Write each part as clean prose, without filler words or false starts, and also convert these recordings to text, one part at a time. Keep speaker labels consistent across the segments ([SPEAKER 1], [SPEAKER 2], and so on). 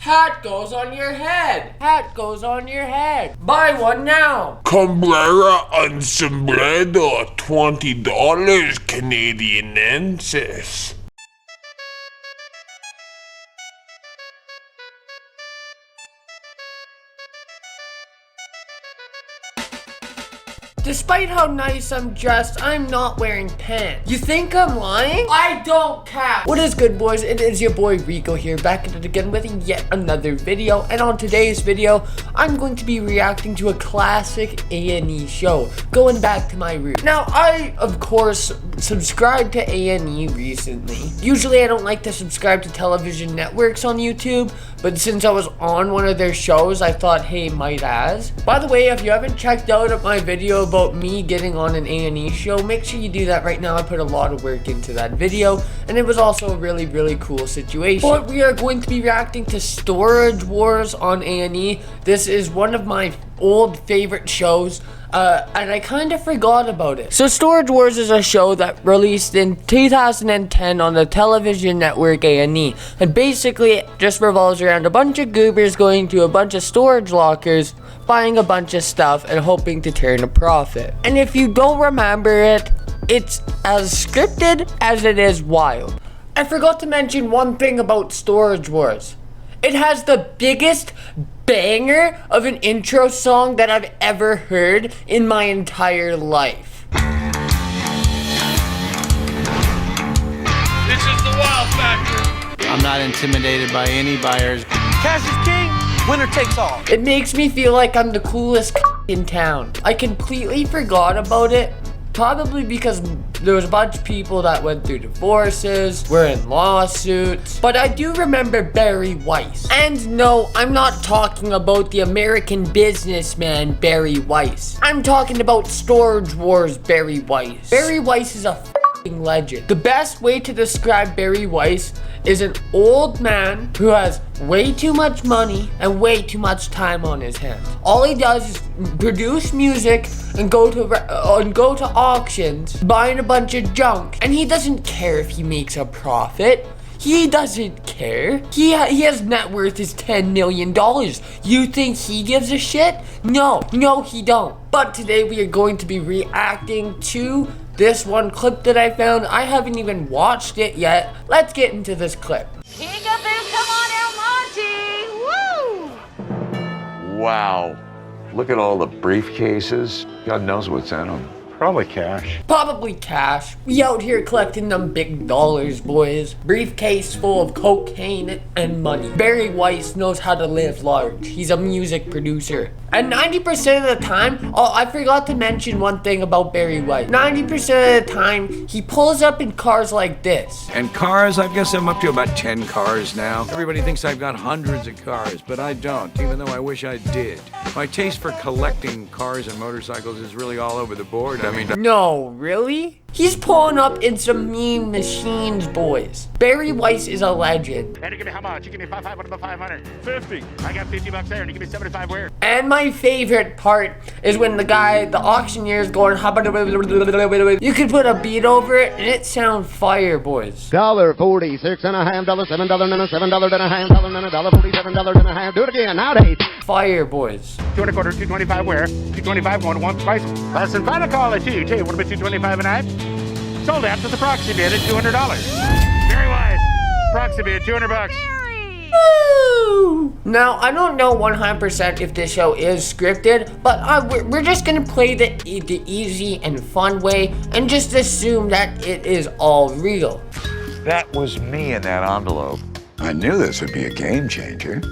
[SPEAKER 1] Hat goes on your head. Hat goes on your head. Buy one now.
[SPEAKER 2] Cambrera and sombrero, $20 Canadianensis.
[SPEAKER 1] Despite how nice I'm dressed, I'm not wearing pants. You think I'm lying? I don't care. What is good, boys? It is your boy Rico here, back at it again with yet another video. And on today's video, I'm going to be reacting to a classic A&E show, going back to my roots. Now, I, of course, subscribed to A&E recently. Usually, I don't like to subscribe to television networks on YouTube, but since I was on one of their shows, I thought, hey, might as. By the way, if you haven't checked out my video about me getting on an A&E show, make sure you do that right now. I put a lot of work into that video, and it was also a really cool situation. But we are going to be reacting to Storage Wars on A&E. This is one of my old favorite shows, and I kind of forgot about it. So Storage Wars is a show that released in 2010 on the television network A&E, and basically it just revolves around a bunch of goobers going to a bunch of storage lockers, buying a bunch of stuff and hoping to turn a profit. And if you don't remember it, it's as scripted as it is wild. I forgot to mention one thing about Storage Wars. It has the biggest banger of an intro song that I've ever heard in my entire life.
[SPEAKER 3] This is the wow factor.
[SPEAKER 4] I'm not intimidated by any buyers. Cash is king. Winner takes all.
[SPEAKER 1] It makes me feel like I'm the coolest in town. I completely forgot about it, probably because there was a bunch of people that went through divorces, were in lawsuits, but I do remember Barry Weiss. And no, I'm not talking about the American businessman Barry Weiss. I'm talking about Storage Wars Barry Weiss. Barry Weiss is a f***ing legend. The best way to describe Barry Weiss is an old man who has way too much money and way too much time on his hands. All he does is produce music and go to auctions, buying a bunch of junk, and he doesn't care if he makes a profit. He doesn't care. His net worth is $10 million. You think he gives a shit? No, he don't. But today we are going to be reacting to this one clip that I found. I haven't even watched it yet. Let's get into this clip.
[SPEAKER 5] Peekaboo, come on, El Monte! Woo!
[SPEAKER 6] Wow. Look at all the briefcases. God knows what's in them.
[SPEAKER 7] Probably cash.
[SPEAKER 1] Probably cash. We out here collecting them big dollars, boys. Briefcase full of cocaine and money. Barry Weiss knows how to live large. He's a music producer. And 90% of the time, oh, I forgot to mention one thing about Barry Weiss. 90% of the time, he pulls up in cars like this.
[SPEAKER 4] And cars, I guess I'm up to about 10 cars now. Everybody thinks I've got hundreds of cars, but I don't, even though I wish I did. My taste for collecting cars and motorcycles is really all over the board. I mean,
[SPEAKER 1] no, really? He's pulling up in some mean machines, boys. Barry Weiss is a legend.
[SPEAKER 3] And you give me how much? You give me 500. 50. I got $50 there, and you give me 75 where?
[SPEAKER 1] And my favorite part is when the auctioneer is going, you can put a beat over it and it sounds fire, boys.
[SPEAKER 8] $46.5, $7 and a $7.5, $47.5. Do it again, nowadays.
[SPEAKER 1] Fire, boys.
[SPEAKER 3] 225, 225 where? 225 going to one price. Less than final call at you. Tell you what about 225 a night? Sold out to the proxy bid at $200. Very wise. Proxy bid, $200.
[SPEAKER 1] Woo! Now, I don't know 100% if this show is scripted, but we're just gonna play the easy and fun way and just assume that it is all real.
[SPEAKER 6] That was me in that envelope. I knew this would be a game changer.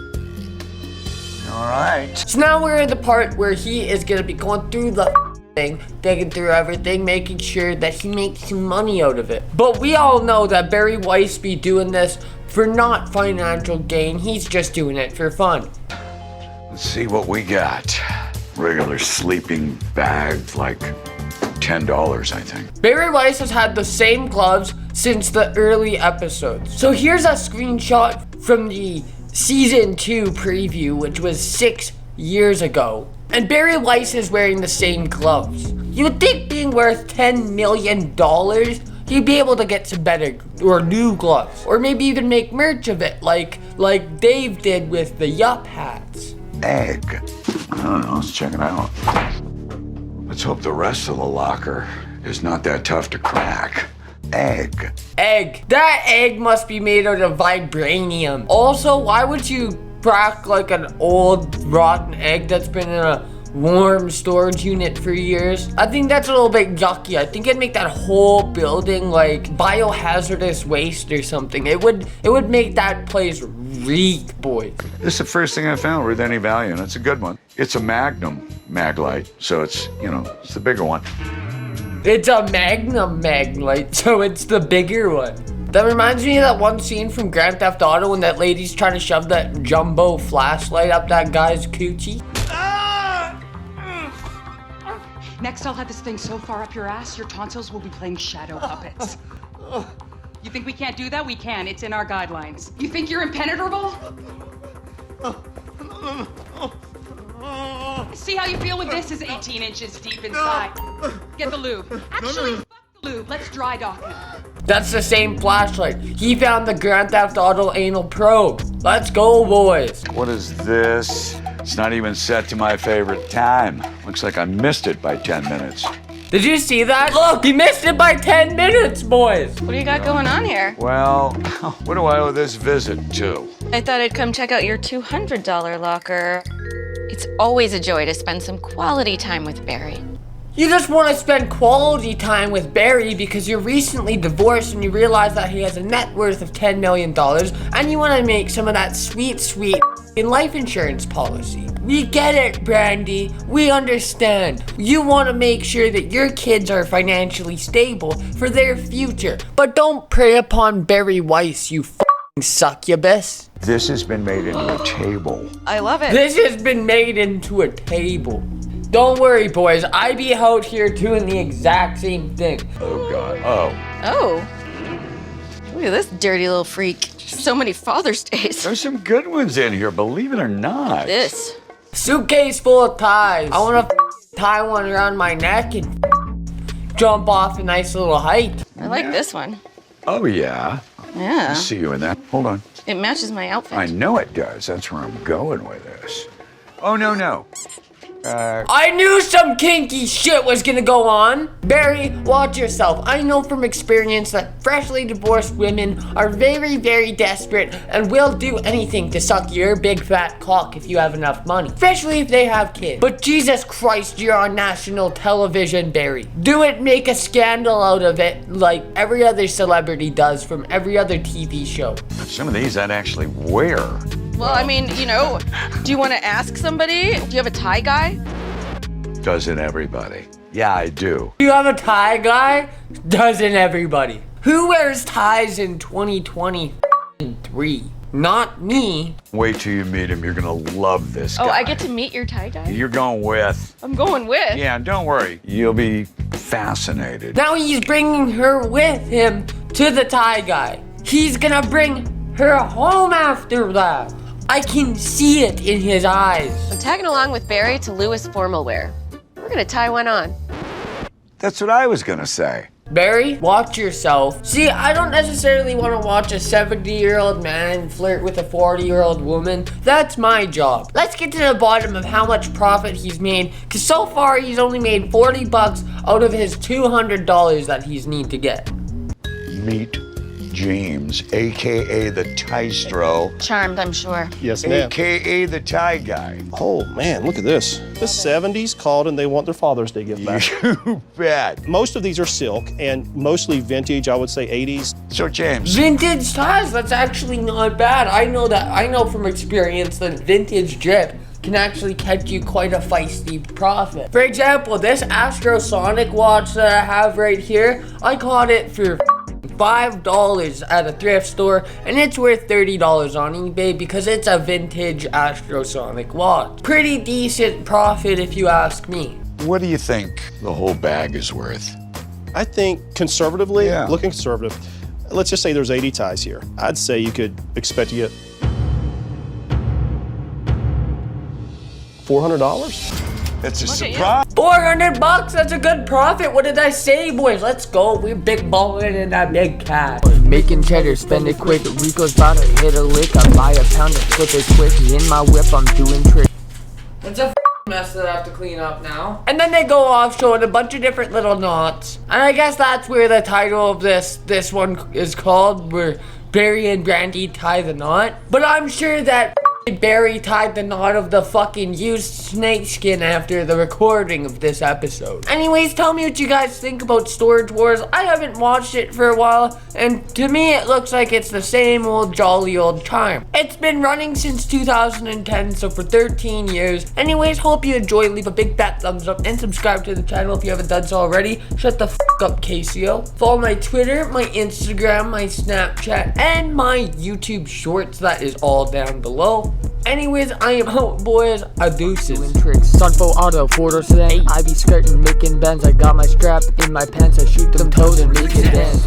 [SPEAKER 6] All right.
[SPEAKER 1] So now we're in the part where he is gonna be going through the thing, digging through everything, making sure that he makes some money out of it. But we all know that Barry Weiss be doing this for not financial gain. He's just doing it for fun.
[SPEAKER 6] Let's see what we got. Regular sleeping bags, like $10, I think.
[SPEAKER 1] Barry Weiss has had the same gloves since the early episodes. So here's a screenshot from the season 2 preview, which was 6 years ago. And Barry Weiss is wearing the same gloves. You would think being worth $10 million, he'd be able to get some better or new gloves, or maybe even make merch of it, like Dave did with the Yup hats.
[SPEAKER 6] Egg. I don't know, let's check it out. Let's hope the rest of the locker is not that tough to crack. Egg.
[SPEAKER 1] Egg. That egg must be made out of vibranium. Also, why would you crack like an old rotten egg that's been in a warm storage unit for years? I think that's a little bit yucky. I think it'd make that whole building like biohazardous waste or something. It would make that place reek, boys.
[SPEAKER 6] This is the first thing I found with any value, and it's a good one. It's a Magnum Maglite, so it's, you know, it's the bigger one.
[SPEAKER 1] It's a Magnum Maglite, so it's the bigger one. That reminds me of that one scene from Grand Theft Auto when that lady's trying to shove that jumbo flashlight up that guy's coochie.
[SPEAKER 7] Next, I'll have this thing so far up your ass, your tonsils will be playing shadow puppets. You think we can't do that? We can. It's in our guidelines. You think you're impenetrable? See how you feel with this is 18 inches deep inside. Get the lube. Actually, fuck the lube. Let's dry dock it.
[SPEAKER 1] That's the same flashlight. He found the Grand Theft Auto anal probe. Let's go, boys.
[SPEAKER 6] What is this? It's not even set to my favorite time. Looks like I missed it by 10 minutes.
[SPEAKER 1] Did you see that? Look, he missed it by 10 minutes, boys.
[SPEAKER 5] What do you got going on here?
[SPEAKER 6] Well, what do I owe this visit to?
[SPEAKER 5] I thought I'd come check out your $200 locker. It's always a joy to spend some quality time with Barry.
[SPEAKER 1] You just want to spend quality time with Barry because you're recently divorced and you realize that he has a net worth of $10 million and you want to make some of that sweet life insurance policy. We get it, Brandi. We understand. You want to make sure that your kids are financially stable for their future. But don't prey upon Barry Weiss, you f***ing succubus.
[SPEAKER 6] This has been made into a table.
[SPEAKER 5] I love it.
[SPEAKER 1] This has been made into a table. Don't worry, boys. I be out here doing the exact same thing.
[SPEAKER 6] Oh, God. Oh.
[SPEAKER 5] Oh. Look at this dirty little freak. So many Father's Days.
[SPEAKER 6] There's some good ones in here, believe it or not.
[SPEAKER 5] This.
[SPEAKER 1] Suitcase full of ties. I want to tie one around my neck and jump off a nice little height.
[SPEAKER 5] I like this one.
[SPEAKER 6] Oh, yeah.
[SPEAKER 5] Yeah.
[SPEAKER 6] I see you in that. Hold on.
[SPEAKER 5] It matches my outfit.
[SPEAKER 6] I know it does. That's where I'm going with this. Oh, no.
[SPEAKER 1] I knew some kinky shit was gonna go on. Barry, watch yourself. I know from experience that freshly divorced women are very, very desperate and will do anything to suck your big fat cock if you have enough money. Especially if they have kids. But Jesus Christ, you're on national television, Barry. Do it, make a scandal out of it like every other celebrity does from every other TV show.
[SPEAKER 6] Some of these I'd actually wear.
[SPEAKER 5] Well, I mean, you know, do you want to ask somebody? Do you have a tie guy?
[SPEAKER 6] Doesn't everybody? Yeah, I do.
[SPEAKER 1] You have a tie guy? Doesn't everybody? Who wears ties in 2023? Not me.
[SPEAKER 6] Wait till you meet him. You're gonna love this guy.
[SPEAKER 5] Oh, I get to meet your tie guy?
[SPEAKER 6] You're going with.
[SPEAKER 5] I'm going with.
[SPEAKER 6] Yeah, don't worry. You'll be fascinated.
[SPEAKER 1] Now he's bringing her with him to the tie guy. He's gonna bring her home after that. I can see it in his eyes.
[SPEAKER 9] I'm tagging along with Barry to Lewis Formal Wear. We're gonna tie one on.
[SPEAKER 6] That's what I was gonna say.
[SPEAKER 1] Barry, watch yourself. See, I don't necessarily want to watch a 70-year-old man flirt with a 40-year-old woman. That's my job. Let's get to the bottom of how much profit he's made, because so far he's only made $40 out of his $200 that he's need to get.
[SPEAKER 6] Meet James, a.k.a. the Tystro,
[SPEAKER 5] Charmed, I'm sure.
[SPEAKER 10] Yes, ma'am.
[SPEAKER 6] a.k.a. the tie guy.
[SPEAKER 10] Oh, man, look at this. The 70s called and they want their Father's Day gift back.
[SPEAKER 6] You bet.
[SPEAKER 10] Most of these are silk and mostly vintage, I would say 80s.
[SPEAKER 6] So, James.
[SPEAKER 1] Vintage ties, that's actually not bad. I know from experience that vintage drip can actually catch you quite a feisty profit. For example, this Astrosonic watch that I have right here, I caught it for $5 at a thrift store, and it's worth $30 on eBay because it's a vintage Astrosonic watch. Pretty decent profit if you ask me.
[SPEAKER 6] What do you think the whole bag is worth?
[SPEAKER 10] I think conservatively,
[SPEAKER 6] Yeah.
[SPEAKER 10] looking conservative, let's just say there's 80 ties here. I'd say you could expect to get $400.
[SPEAKER 6] It's a surprise.
[SPEAKER 1] $400 $400, that's a good profit. What did I say, boys? Let's go. We're big balling in that big cash. Making cheddar, spend it quick. Rico's about to hit a lick. I buy a pound and flip it quick. In my whip, I'm doing tricks. What's a mess that I have to clean up now? And then they go off showing a bunch of different little knots. And I guess that's where the title of this one is called, where Barry and Brandi tie the knot. But I'm sure that Barry tied the knot of the fucking used snakeskin after the recording of this episode. Anyways, tell me what you guys think about Storage Wars. I haven't watched it for a while, and to me it looks like it's the same old jolly old charm. It's been running since 2010, so for 13 years. Anyways, hope you enjoy. Leave a big fat thumbs up and subscribe to the channel if you haven't done so already. Shut the fuck up, Casio. Follow my Twitter, my Instagram, my Snapchat, and my YouTube shorts. That is all down below. Anyways, I am out, boys. Adeuces. Doing tricks. Sunfo auto, 4 today. I be skirting, making bends. I got my strap in my pants. I shoot them toes and make it dance.